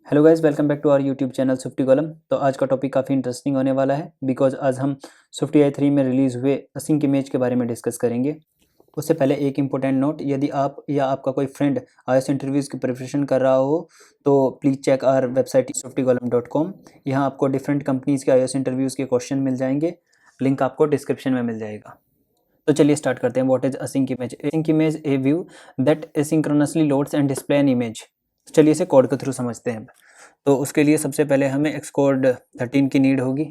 Hello guys, welcome back to our YouTube channel Swifty Column. तो आज का topic काफ़ी इंटरेस्टिंग होने वाला है बिकॉज आज हम स्विफ्टी आई 3 में रिलीज़ हुए असिंक इमेज के बारे में डिस्कस करेंगे। उससे पहले एक इंपॉर्टेंट नोट, यदि आप या आपका कोई फ्रेंड आईएएस इंटरव्यूज़ की प्रिपरेशन कर रहा हो तो please check our website swiftycolumn.com। यहाँ आपको डिफरेंट कंपनीज़ के आईएएस इंटरव्यूज़ के क्वेश्चन मिल जाएंगे, लिंक आपको डिस्क्रिप्शन में मिल जाएगा। तो चलिए स्टार्ट करते हैं। What is async image? Async image A view that asynchronously loads and display an image. चलिए इसे कोड के थ्रू समझते हैं। तो उसके लिए सबसे पहले हमें एक्सकोड 13 की नीड होगी।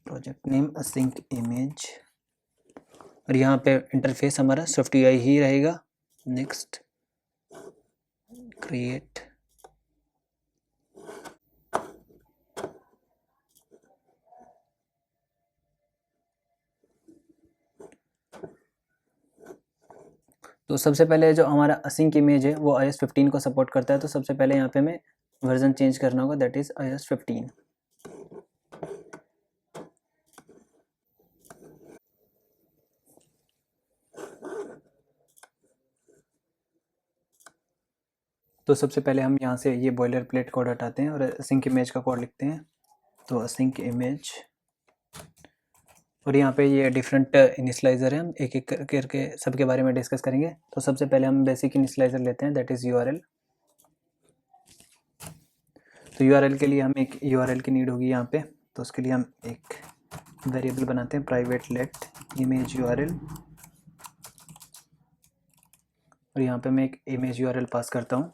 प्रोजेक्ट नेम असिंक इमेज, और यहाँ पे इंटरफेस हमारा स्विफ्ट यूआई ही रहेगा। नेक्स्ट क्रिएट, तो सबसे पहले जो हमारा असिंक इमेज है वो iOS 15 को सपोर्ट करता है। तो सबसे पहले यहाँ पे हमें वर्जन चेंज करना होगा, दैट इज iOS 15। तो सबसे पहले हम यहाँ से ये बॉयलर प्लेट कोड हटाते हैं और असिंक इमेज का कोड लिखते हैं। तो असिंक इमेज, और यहाँ पे ये डिफरेंट इनिशलाइज़र है, हम एक एक करके सबके बारे में डिस्कस करेंगे। तो सबसे पहले हम बेसिक इनिशलाइज़र लेते हैं, दैट इज़ यूआरएल। तो यूआरएल के लिए हम एक यूआरएल की नीड होगी यहाँ पे। तो उसके लिए हम एक वेरिएबल बनाते हैं, प्राइवेट लेट इमेज यूआरएल, और यहाँ पे मैं एक इमेज यूआरएल पास करता हूँ।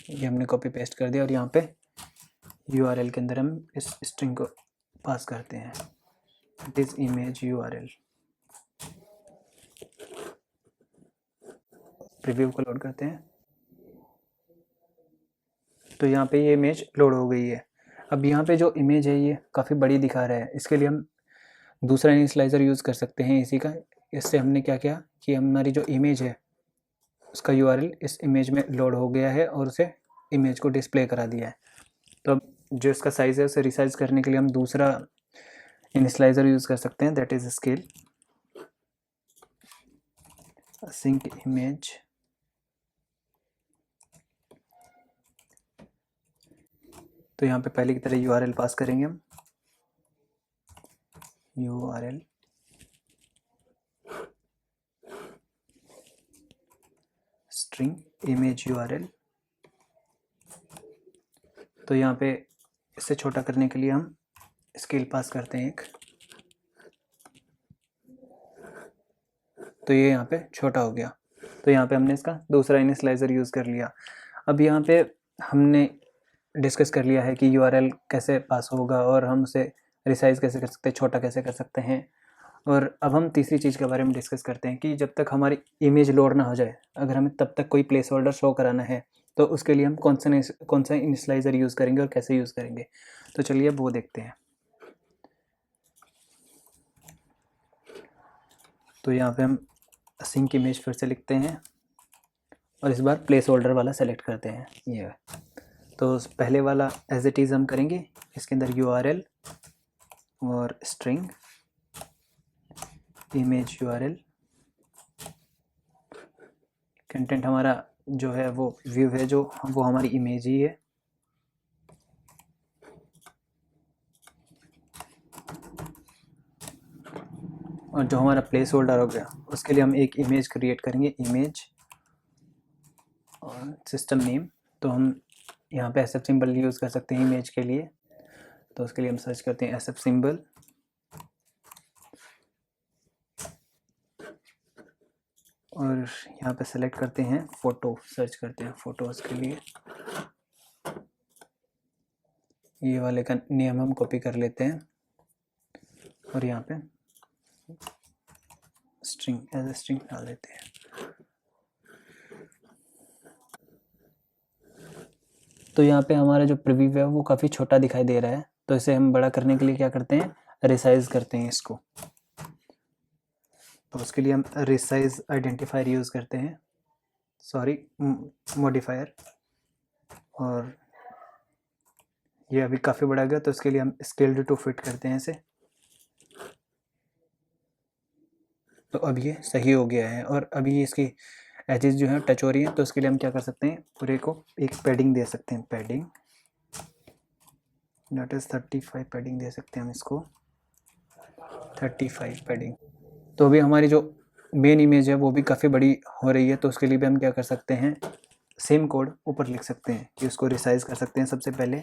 ये हमने कॉपी पेस्ट कर दिया, और यहाँ पे यूआरएल के अंदर हम इस स्ट्रिंग को पास करते हैं, it is image URL. Preview को लोड करते हैं। तो यहाँ पे ये इमेज लोड हो गई है। अब यहाँ पे जो इमेज है ये काफ़ी बड़ी दिखा रहा है, इसके लिए हम दूसरा इनिशियलाइज़र यूज़ कर सकते हैं इसी का। इससे हमने क्या किया कि हमारी जो इमेज है उसका यूआरएल इस इमेज में लोड हो गया है और उसे इमेज को डिस्प्ले करा दिया है। तो अब जो इसका साइज़ है उसे रिसाइज करने के लिए हम दूसरा इनिशियलाइज़र यूज़ कर सकते हैं, that is scale async image. तो यहाँ पे पहले की तरह यूआरएल पास करेंगे हम, यूआरएल स्ट्रिंग इमेज यूआरएल। तो यहाँ पे इससे छोटा करने के लिए हम स्केल पास करते हैं एक, तो ये यहाँ पे छोटा हो गया। तो यहाँ पे हमने इसका दूसरा इनिशियलाइज़र यूज़ कर लिया। अब यहाँ पे हमने डिस्कस कर लिया है कि यूआरएल कैसे पास होगा और हम उसे रिसाइज कैसे कर सकते हैं, छोटा कैसे कर सकते हैं। और अब हम तीसरी चीज़ के बारे में डिस्कस करते हैं कि जब तक हमारी इमेज लोड ना हो जाए, अगर हमें तब तक कोई प्लेस होल्डर शो कराना है तो उसके लिए हम कौन सा इनिशियलाइज़र यूज़ करेंगे और कैसे यूज़ करेंगे। तो चलिए वो देखते हैं। तो यहाँ पे हम असिंक इमेज फिर से लिखते हैं और इस बार प्लेस होल्डर वाला सेलेक्ट करते हैं। ये तो पहले वाला एज इट इज़ हम करेंगे, इसके अंदर यूआरएल और स्ट्रिंग इमेज यूआरएल। कंटेंट हमारा जो है वो व्यू है, जो वो हमारी इमेज ही है। और जो हमारा प्लेस होल्डर हो गया उसके लिए हम एक इमेज क्रिएट करेंगे, इमेज और सिस्टम नेम। तो हम यहाँ पे एसएफ सिंबल यूज़ कर सकते हैं इमेज के लिए। तो उसके लिए हम सर्च करते हैं एसएफ सिंबल, और यहाँ पे सेलेक्ट करते हैं फ़ोटो, सर्च करते हैं फ़ोटोज़ के लिए। ये वाले का नेम हम कॉपी कर लेते हैं और यहाँ पे स्ट्रिंग एज ए स्ट्रिंग डाल देते हैं। तो यहाँ पे हमारा जो प्रीव्यू है वो काफ़ी छोटा दिखाई दे रहा है, तो इसे हम बड़ा करने के लिए क्या करते हैं, रिसाइज करते हैं इसको। तो उसके लिए हम रिसाइज आइडेंटिफायर यूज़ करते हैं, सॉरी मॉडिफायर, और ये अभी काफ़ी बड़ा गया, तो इसके लिए हम स्केल्ड टू फिट करते हैं इसे। तो अब ये सही हो गया है, और अभी इसकी एजेस जो है टच हो रही है, तो इसके लिए हम क्या कर सकते हैं, पूरे को एक पैडिंग दे सकते हैं, पैडिंग दैट इज़ 35 पैडिंग दे सकते हैं हम इसको, 35 पैडिंग। तो अभी हमारी जो मेन इमेज है वो भी काफ़ी बड़ी हो रही है, तो उसके लिए भी हम क्या कर सकते हैं, सेम कोड ऊपर लिख सकते हैं कि उसको रिसाइज कर सकते हैं सबसे पहले,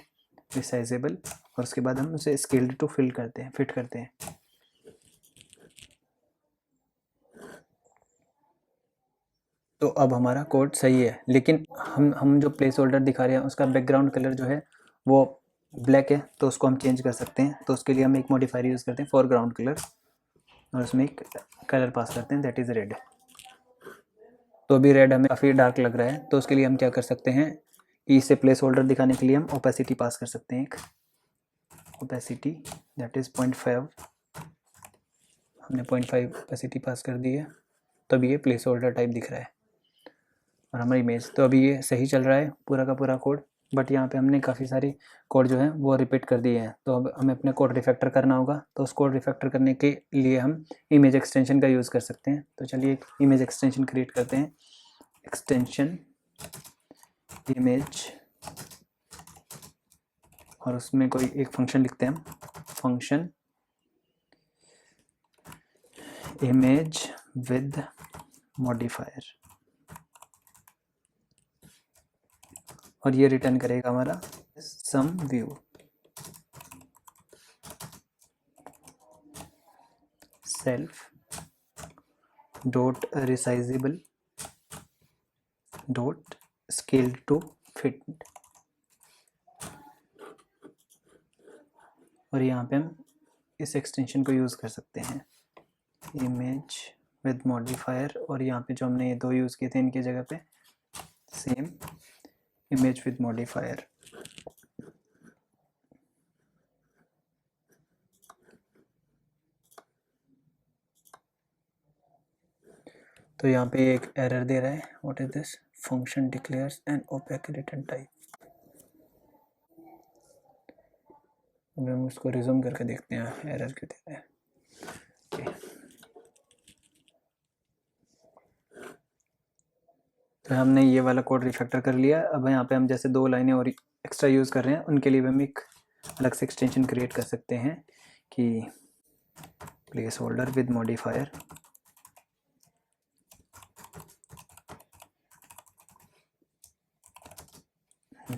रिसाइजेबल, और उसके बाद हम उसे स्केल्ड टू फिट करते हैं। तो अब हमारा कोड सही है, लेकिन हम जो प्लेस होल्डर दिखा रहे हैं उसका बैकग्राउंड कलर जो है वो ब्लैक है, तो उसको हम चेंज कर सकते हैं। तो उसके लिए हम एक मॉडिफायर यूज़ करते हैं, फोरग्राउंड कलर, और उसमें एक कलर पास करते हैं, दैट इज़ रेड। तो अभी रेड हमें काफ़ी डार्क लग रहा है, तो उसके लिए हम क्या कर सकते हैं कि इसे प्लेस होल्डर दिखाने के लिए हम ओपेसिटी पास कर सकते हैं, एक ओपेसिटी दैट इज़ 0.5, हमने 0.5 ओपेसिटी पास कर दी है, तो अभी ये प्लेस होल्डर टाइप दिख रहा है और हमारी इमेज। तो अभी ये सही चल रहा है पूरा का पूरा कोड, बट यहाँ पे हमने काफ़ी सारी कोड जो है वो रिपीट कर दिए हैं, तो अब हमें अपने कोड रिफैक्टर करना होगा। तो उस कोड रिफैक्टर करने के लिए हम इमेज एक्सटेंशन का यूज़ कर सकते हैं। तो चलिए एक इमेज एक्सटेंशन क्रिएट करते हैं, एक्सटेंशन इमेज, और उसमें कोई एक फंक्शन लिखते हैं हम, फंक्शन इमेज विद मॉडिफायर, और ये रिटर्न करेगा हमारा some view, self dot resizable dot scale to fit, और यहाँ पे हम इस एक्सटेंशन को यूज़ कर सकते हैं, इमेज विद मॉडिफायर, और यहाँ पे जो हमने ये दो यूज़ किए थे इनकी जगह पे सेम इमेज विद मॉडिफायर। तो यहाँ पे एक एरर दे रहा है, what is this, function declares an opaque return type. अब हम इसको रिज्यूम करके देखते हैं एरर क्यों दे रहा है। तो हमने ये वाला कोड रिफैक्टर कर लिया। अब यहाँ पे हम जैसे दो लाइनें और एक्स्ट्रा यूज़ कर रहे हैं, उनके लिए भी हम एक अलग से एक्सटेंशन क्रिएट कर सकते हैं कि place holder with modifier,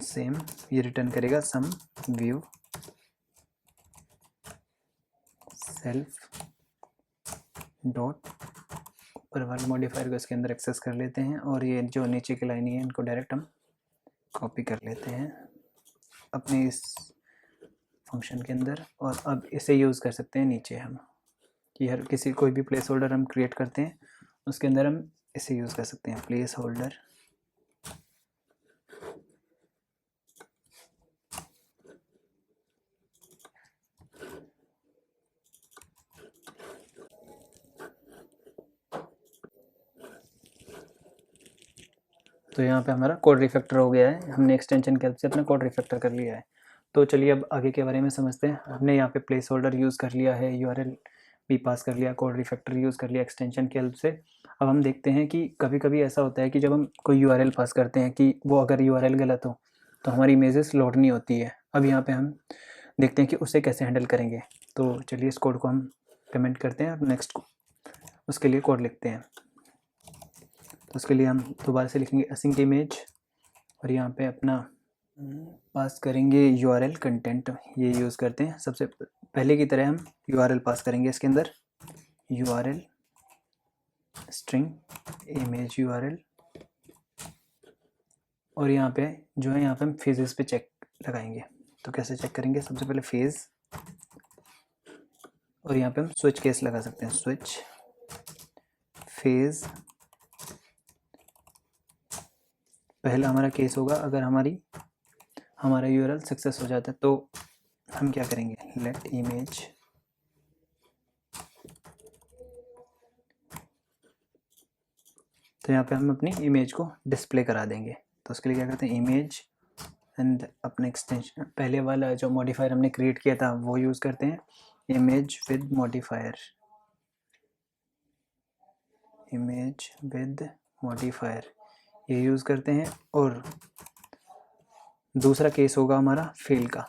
same, ये रिटर्न करेगा सम व्यू सेल्फ डॉट, ऊपर वाले मॉडिफायर को इसके अंदर एक्सेस कर लेते हैं, और ये जो नीचे की लाइन है इनको डायरेक्ट हम कॉपी कर लेते हैं अपने इस फंक्शन के अंदर, और अब इसे यूज़ कर सकते हैं नीचे हम, कि हर किसी कोई भी प्लेस होल्डर हम क्रिएट करते हैं उसके अंदर हम इसे यूज़ कर सकते हैं, प्लेस होल्डर तो यहाँ पे हमारा कोड रिफैक्टर हो गया है, हमने एक्सटेंशन की हेल्प से अपना कोड रिफैक्टर कर लिया है। तो चलिए अब आगे के बारे में समझते हैं। हमने यहाँ पे प्लेस होल्डर यूज़ कर लिया है, यूआरएल भी पास कर लिया, कोड रिफैक्टर यूज़ कर लिया एक्सटेंशन की हेल्प से। अब हम देखते हैं कि कभी कभी ऐसा होता है कि जब हम कोई यूआरएल पास करते हैं कि वो अगर यूआरएल गलत हो तो हमारी इमेजेस लोड नहीं होती है। अब यहाँ पर हम देखते हैं कि उसे कैसे हैंडल करेंगे। तो चलिए इस कोड को हम कमेंट करते हैं और नेक्स्ट उसके लिए कोड लिखते हैं। तो उसके लिए हम दोबारा से लिखेंगे असिंक इमेज, और यहाँ पे अपना पास करेंगे यूआरएल कंटेंट, ये यूज़ करते हैं। सबसे पहले की तरह हम यूआरएल पास करेंगे इसके अंदर, यूआरएल स्ट्रिंग इमेज यूआरएल, और यहाँ पे जो है यहाँ पे हम फेजेस पे चेक लगाएंगे। तो कैसे चेक करेंगे, सबसे पहले फेज़, और यहाँ पे हम स्विच केस लगा सकते हैं, स्विच फेज़। पहला हमारा केस होगा अगर हमारा यूआरएल सक्सेस हो जाता है, तो हम क्या करेंगे, लेट इमेज तो यहाँ पे हम अपनी इमेज को डिस्प्ले करा देंगे। तो उसके लिए क्या करते हैं, इमेज एंड अपने एक्सटेंशन पहले वाला जो मॉडिफायर हमने क्रिएट किया था वो यूज़ करते हैं, image with modifier, image with modifier ये यूज़ करते हैं। और दूसरा केस होगा हमारा फेल का,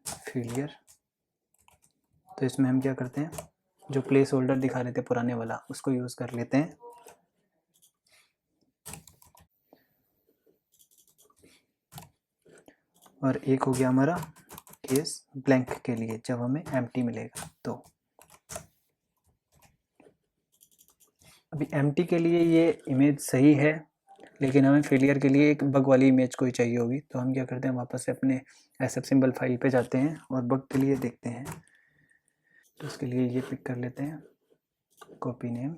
फेलियर। तो इसमें हम क्या करते हैं, जो प्लेस होल्डर दिखा रहे थे पुराने वाला उसको यूज़ कर लेते हैं। और एक हो गया हमारा केस ब्लैंक के लिए, जब हमें एम्प्टी मिलेगा। तो अभी एम्प्टी के लिए ये इमेज सही है, लेकिन हमें फेलियर के लिए एक बग वाली इमेज कोई चाहिए होगी। तो हम क्या करते हैं, वापस से अपने एसएफ सिंबल फाइल पे जाते हैं और बग के लिए देखते हैं। तो उसके लिए ये पिक कर लेते हैं, कॉपी नेम,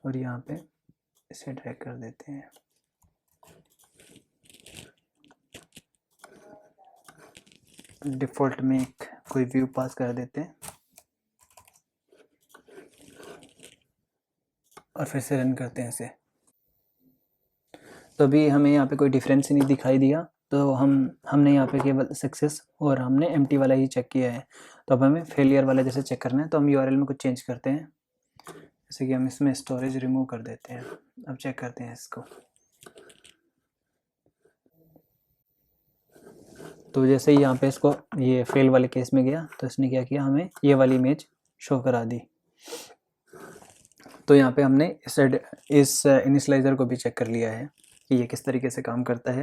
और यहाँ पे इसे ड्रैग कर देते हैं। डिफ़ॉल्ट में एक कोई व्यू पास कर देते हैं और फिर से रन करते हैं इसे। तो अभी हमें यहाँ पे कोई डिफरेंस नहीं दिखाई दिया, तो हमने यहाँ पे केवल सक्सेस और हमने एम्प्टी वाला ही चेक किया है। तो अब हमें फेलियर वाला जैसे चेक करना है, तो हम यूआरएल में कुछ चेंज करते हैं, जैसे कि हम इसमें स्टोरेज रिमूव कर देते हैं। अब चेक करते हैं इसको। तो जैसे ही यहाँ पे इसको ये फेल वाले केस में गया, तो इसने क्या किया, हमें ये वाली इमेज शो करा दी। तो यहाँ पे हमने इस इनिशियलाइज़र को भी चेक कर लिया है कि ये किस तरीके से काम करता है।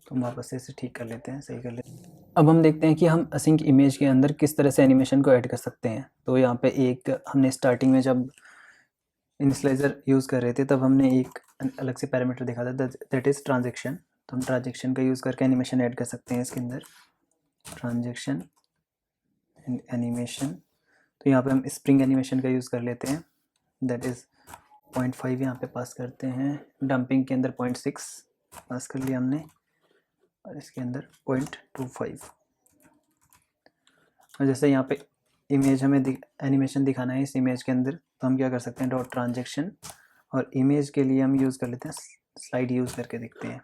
तो हम वापस से इसे ठीक कर लेते हैं, सही कर लेते हैं। अब हम देखते हैं कि हम असिंक इमेज के अंदर किस तरह से एनिमेशन को ऐड कर सकते हैं। तो यहाँ पे एक हमने स्टार्टिंग में जब इनिशियलाइज़र यूज़ कर रहे थे तब हमने एक अलग से पैरामीटर देखा था, दैट इज़ ट्रांजेक्शन। तो हम ट्रांजेक्शन का यूज़ करके एनिमेशन ऐड कर सकते हैं इसके अंदर, ट्रांजेक्शन एंड एनिमेशन। तो यहाँ पे हम स्प्रिंग एनिमेशन का यूज़ कर लेते हैं, दैट इज़ 0.5 यहाँ पे पास करते हैं। डंपिंग के अंदर 0.6 पास कर लिया हमने, और इसके अंदर 0.25। और जैसे यहाँ पे इमेज हमें एनिमेशन दिखाना है इस इमेज के अंदर, तो हम क्या कर सकते हैं, डॉट ट्रांजेक्शन, और इमेज के लिए हम यूज़ कर लेते हैं स्लाइड यूज़ करके देखते हैं।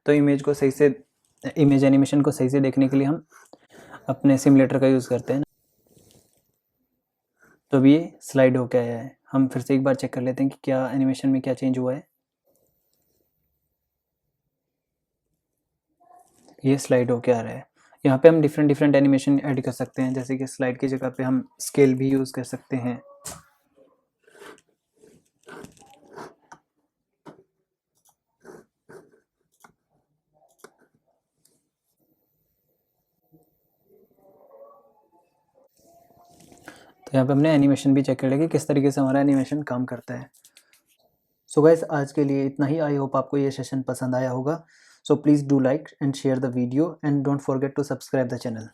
तो इमेज को सही से, इमेज एनिमेशन को सही से देखने के लिए हम अपने सिमुलेटर का यूज़ करते हैं। तो अभी ये स्लाइड हो के आया है। हम फिर से एक बार चेक कर लेते हैं कि क्या एनिमेशन में क्या चेंज हुआ है। ये स्लाइड हो के आ रहा है। यहाँ पे हम डिफरेंट एनिमेशन ऐड कर सकते हैं, जैसे कि स्लाइड की जगह पे हम स्केल भी यूज़ कर सकते हैं। तो यहाँ पे हमने एनिमेशन भी चेक कर लिया कि किस तरीके से हमारा एनिमेशन काम करता है। सो गाइस, आज के लिए इतना ही। आई होप आपको ये सेशन पसंद आया होगा। So please do like and share the video and don't forget to subscribe the channel.